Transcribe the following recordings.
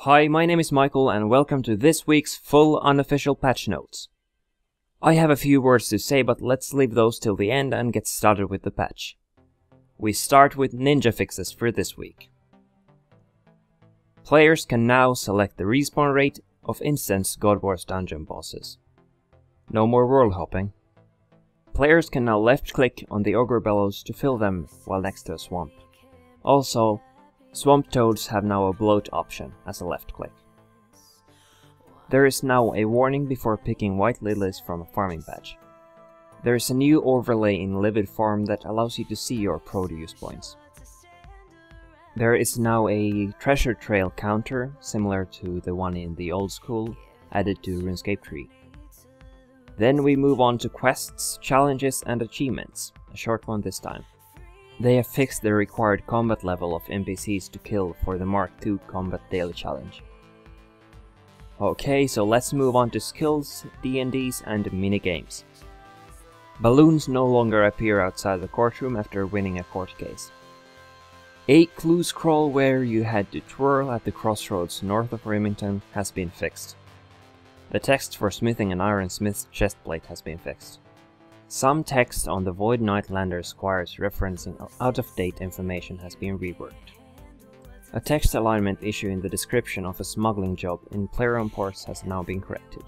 Hi, my name is Michael and welcome to this week's full unofficial patch notes. I have a few words to say, but let's leave those till the end and get started with the patch. We start with ninja fixes for this week. Players can now select the respawn rate of instance God Wars dungeon bosses. No more world hopping. Players can now left click on the ogre bellows to fill them while next to a swamp. Also, swamp toads have now a bloat option as a left click. There is now a warning before picking white lilies from a farming patch. There is a new overlay in Livid Farm that allows you to see your produce points. There is now a treasure trail counter, similar to the one in the old school, added to RuneScape 3. Then we move on to quests, challenges and achievements, a short one this time. They have fixed the required combat level of NPCs to kill for the Mark II Combat Daily Challenge. Okay, so let's move on to skills, D&Ds and minigames. Balloons no longer appear outside the courtroom after winning a court case. A clue scroll where you had to twirl at the crossroads north of Remington has been fixed. The text for smithing an ironsmith's chestplate has been fixed. Some text on the Void Nightlander squires referencing out-of-date information has been reworked. A text alignment issue in the description of a smuggling job in player ports has now been corrected.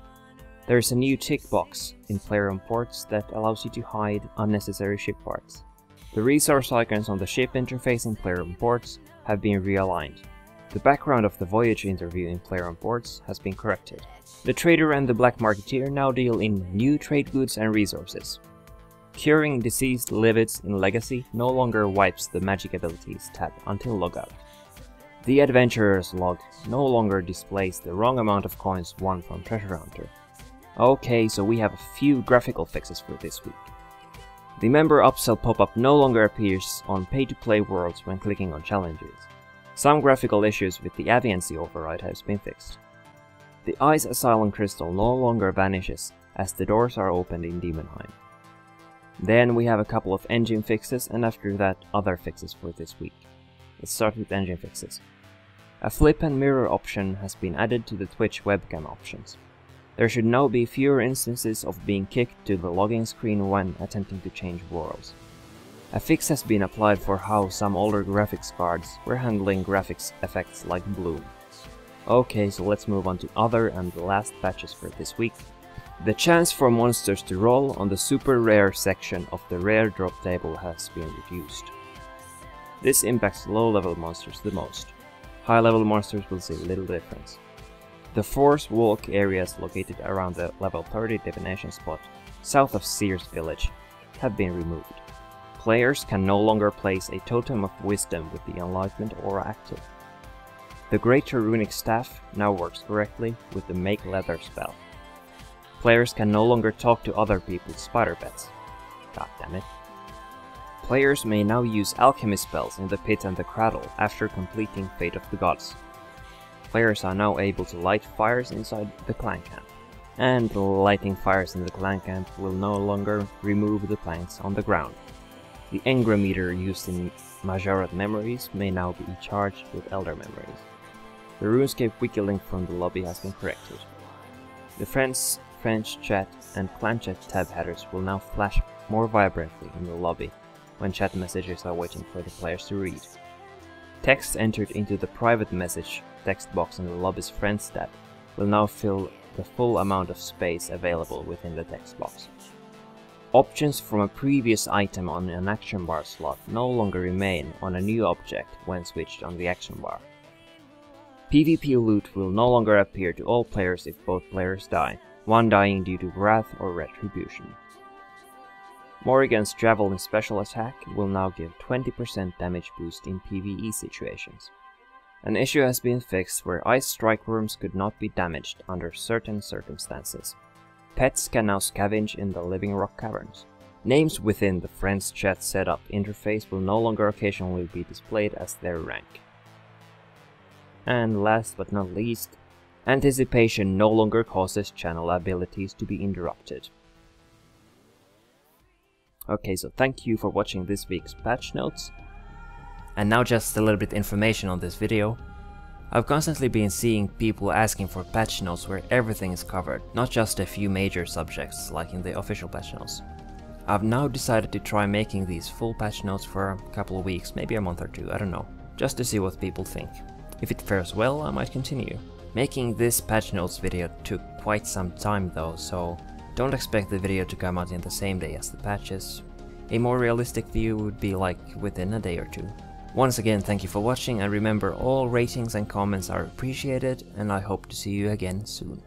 There is a new tick box in player ports that allows you to hide unnecessary ship parts. The resource icons on the ship interface in player ports have been realigned. The background of the voyage interview in player ports has been corrected. The trader and the black marketeer now deal in new trade goods and resources. Curing deceased livids in Legacy no longer wipes the magic abilities tab until logout. The adventurer's log no longer displays the wrong amount of coins won from Treasure Hunter. Okay, so we have a few graphical fixes for this week. The member upsell pop-up no longer appears on pay-to-play worlds when clicking on challenges. Some graphical issues with the Aviancy override has been fixed. The Ice Asylum crystal no longer vanishes as the doors are opened in Demonheim. Then we have a couple of engine fixes and after that other fixes for this week. Let's start with engine fixes. A flip and mirror option has been added to the Twitch webcam options. There should now be fewer instances of being kicked to the login screen when attempting to change worlds. A fix has been applied for how some older graphics cards were handling graphics effects like bloom. Okay, so let's move on to other and the last patches for this week. The chance for monsters to roll on the super rare section of the rare drop table has been reduced. This impacts low level monsters the most. High level monsters will see little difference. The force walk areas located around the level 30 divination spot, south of Sears Village, have been removed. Players can no longer place a totem of wisdom with the enlightenment aura active. The Greater Runic Staff now works correctly with the Make Leather spell. Players can no longer talk to other people's spider pets. God damn it. Players may now use alchemy spells in the pit and the cradle after completing Fate of the Gods. Players are now able to light fires inside the clan camp. And lighting fires in the clan camp will no longer remove the planks on the ground. The engrometer used in Majora's Memories may now be charged with Elder Memories. The RuneScape wiki link from the lobby has been corrected. The Friends, French chat and clan chat tab headers will now flash more vibrantly in the lobby when chat messages are waiting for the players to read. Text entered into the private message text box in the lobby's Friends tab will now fill the full amount of space available within the text box. Options from a previous item on an action bar slot no longer remain on a new object when switched on the action bar. PvP loot will no longer appear to all players if both players die, one dying due to wrath or retribution. Morrigan's Javelin special attack will now give 20% damage boost in PvE situations. An issue has been fixed where ice strike worms could not be damaged under certain circumstances. Pets can now scavenge in the Living Rock Caverns. Names within the Friends chat setup interface will no longer occasionally be displayed as their rank. And last but not least, anticipation no longer causes channel abilities to be interrupted. Okay, so thank you for watching this week's patch notes. And now just a little bit information on this video. I've constantly been seeing people asking for patch notes where everything is covered, not just a few major subjects like in the official patch notes. I've now decided to try making these full patch notes for a couple of weeks, maybe a month or two, I don't know, just to see what people think. If it fares well, I might continue. Making this patch notes video took quite some time though, so don't expect the video to come out in the same day as the patches. A more realistic view would be like within a day or two. Once again, thank you for watching, and remember, all ratings and comments are appreciated, and I hope to see you again soon.